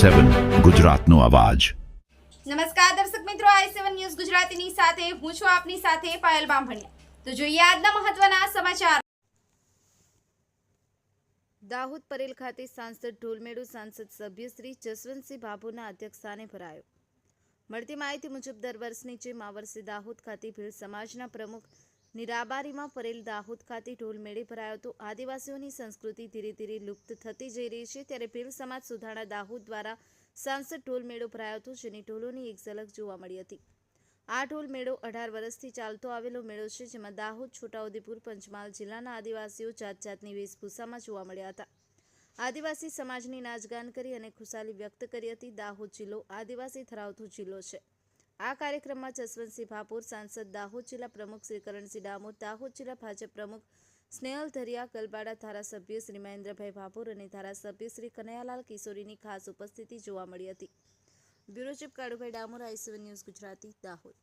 i7 ગુજરાતનો અવાજ। નમસ્કાર દર્શક મિત્રો, i7 ન્યૂઝ ગુજરાતીની સાથે હું છું આપની સાથે પાયલ બામભણિયા। તો જોઈએ આજના મહત્વના સમાચાર। દાહોદ પરેલ ખાતે સાંસદ ઢોલમેળો સાંસદ સભ્ય શ્રી જસવંતસિંહ ભાભોરના અધ્યક્ષસ્થાને ભરાયો। મળતી માહિતી મુજબ દર વર્ષની જેમ આ વર્ષે દાહોદ ખાતે ભીલ સમાજના પ્રમુખ નિરાબારીમાં પરેલ દાહોદ ખાતે ઢોલમેળે ભરાયો હતો। આદિવાસીઓની સંસ્કૃતિ ધીરે ધીરે લુપ્ત થતી જઈ રહી છે, ત્યારે ભીલ સમાજ સુધારણા દાહોદ દ્વારા સાંસદ ઢોલમેળો ભરાયો હતો, જેની ઢોલોની એક ઝલક જોવા મળી હતી। આ ઢોલમેળો 18 વર્ષથી ચાલતો આવેલો મેળો છે, જેમાં દાહોદ, છોટાઉદેપુર, પંચમહાલ જિલ્લાના આદિવાસીઓ જાત જાતની વેશભૂષામાં જોવા મળ્યા હતા। આદિવાસી સમાજની નાચગાન કરી અને ખુશાલી વ્યક્ત કરી હતી। દાહોદ જિલ્લો આદિવાસી ધરાવતો જિલ્લો છે। આ કાર્યક્રમમાં જસવંતસિંહ ભાભોર, સાંસદ દાહોદ જિલ્લા પ્રમુખ શ્રી કરણસિંહ ડામોર, દાહોદ જિલ્લા ભાજપ પ્રમુખ સ્નેહલ ધરિયા, ગલબાડા ધારાસભ્ય શ્રી મહેન્દ્રભાઈ ભાભોર અને ધારાસભ્ય શ્રી કનૈયાલાલ કિશોરીની ખાસ ઉપસ્થિતિ જોવા મળી હતી। Bureau chief Kalubhai Damor, i7 news Gujarati, Dahod.